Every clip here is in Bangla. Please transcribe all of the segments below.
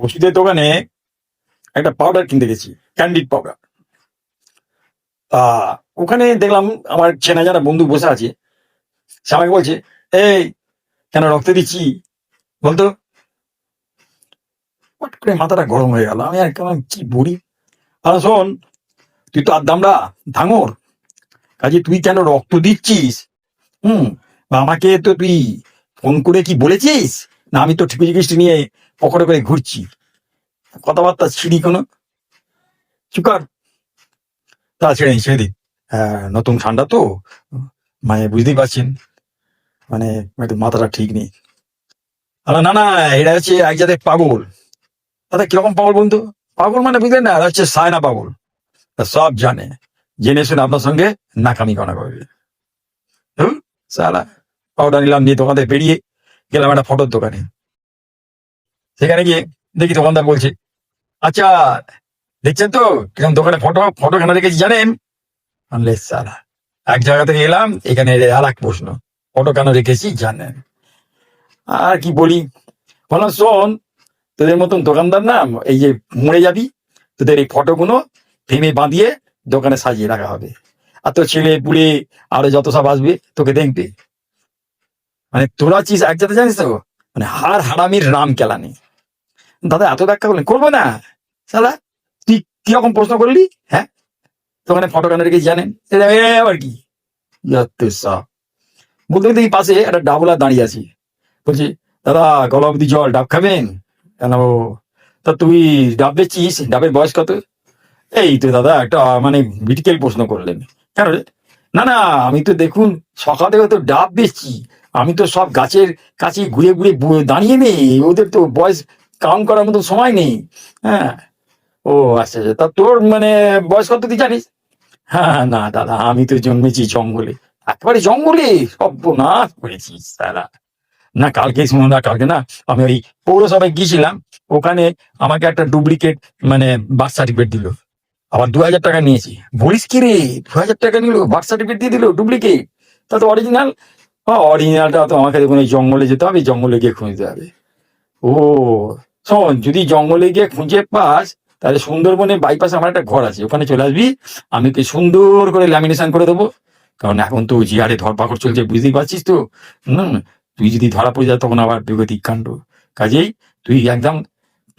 ওষুধের দোকানে একটা পাউডার কিনতে গেছি, ক্যান্ডিড পাউডার। তা ওখানে দেখলাম আমার চেনা জানা বন্ধু বসে আছে। সে আমাকে বলছে, এই কেন রক্ত দিচ্ছি বলতো। হট করে মাথাটা গরম হয়ে গেল। আমি আর কেমন কি বলি, আর শোন, তুই তো আদ্দামরা ধাঙর, কাজে তুই কেন রক্ত দিচ্ছিস? হুম, বা আমাকে তো তুই ফোন করে কি বলেছিস, না আমি তো ঠিকিষ্টি নিয়ে পকেটে করে ঘুরছি? কথাবার্তা ছিড়ি কোনো, চুপ কর। তা ছেড়ে ছেড়ে দিন। নতুন ঠান্ডা তো, মানে বুঝতেই পারছেন, মানে একটু মাথাটা ঠিক নেই। আরে না না, এটা হচ্ছে এক জাতের পাগল। দাদা কিরকম পাগল বলুন তো? পাগল মানে বুঝলেন না, এটা হচ্ছে সায়না পাগল। তা সব জানে, জেনে শুনে আপনার সঙ্গে নাকামি করা করবে। হুম, সালা। পাউডার নিলাম, নিয়ে দোকান থেকে বেরিয়ে গেলাম একটা ফটোর দোকানে। সেখানে গিয়ে দেখি দোকানদার বলছে, আচ্ছা দেখছেন তো কিরকম দোকানে ফটো ফটো কেন রেখেছি জানেন? আনলে সালা, এক জায়গা থেকে এলাম, এখানে আর এক প্রশ্ন, ফটো কেন রেখেছি জানেন? আর কি বলি, বললাম শোন, তোদের মতন দোকানদার না, এই যে মরে যাবি, তোদের এই ফটোগুলো ফ্রেমে বাঁধিয়ে দোকানে সাজিয়ে রাখা হবে, আর তোর ছেলে পুলে আরো যত সব আসবে তোকে দেখবে। মানে তোরা চিজ এক জায়গায় জানিস তো, মানে হার হারামির রাম কেলানি। দাদা এত ব্যাখ্যা করলেন, করবো না সালা। তুই কিরকম প্রশ্ন করলি? হ্যাঁ, দোকানে ফটো কেন রেখেছি জানেন? এটা আবার কি? যত সব। বলতে বলতে এই পাশে একটা ডাবলা দাঁড়িয়ে আছি। বলছি, দাদা গলা অবধি জল, ডাব খাবেন? কেন, তা তুই ডাব বেচছিস, ডাবের বয়স কত? এই তো দাদা একটা মানে বিটিকেল প্রশ্ন করলেন। কেন রে? না না, আমি তো দেখুন সকাল থেকে তো ডাব বেচছি, আমি তো সব গাছের কাছে ঘুরে ঘুরে দাঁড়িয়ে নেই, ওদের তো বয়স কাউন্ট করার মতো সময় নেই। হ্যাঁ, ও আচ্ছা আচ্ছা, তা তোর মানে বয়স কত তুই জানিস? হ্যাঁ না দাদা, আমি তো জন্মেছি জঙ্গলে, একেবারে জঙ্গলে, সর্বনাশ করেছিস সারা। না কালকে শুনো না, কালকে না আমি ওই পৌরসভায় গিয়েছিলাম, ওখানে আমাকে একটা ডুপ্লিকেট মানে বার্থ সার্টিফিকেট দিল, আবার 2,000 টাকা নিয়েছি। বলিস কি রে, 2,000 টাকা নিল, বার্থ সার্টিফিকেট দিয়ে দিল ডুপ্লিকেট? তা তো অরিজিনাল। অরিজিনালটা তো আমাকে দেখুন এই জঙ্গলে যেতে হবে, জঙ্গলে গিয়ে খুঁজতে হবে। ও শোন, যদি জঙ্গলে গিয়ে খুঁজে পাস, তাহলে সুন্দরবনে বাইপাসে আমার একটা ঘর আছে, ওখানে চলে আসবি, আমি কি সুন্দর করে ল্যামিনেশন করে দেবো। কারণ এখন তো জিয়ারে ধরপাকড় চলছে, বুঝতেই পারছিস তো। হম, তুই যদি ধরা পড়ে যায় তখন আবার বিগতিক কাণ্ড। কাজেই তুই একদম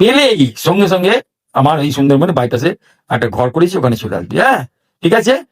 পেলেই সঙ্গে সঙ্গে আমার এই সুন্দরবনে বাইপাসে একটা ঘর করেছি, ওখানে চলে আসবি। হ্যাঁ ঠিক আছে,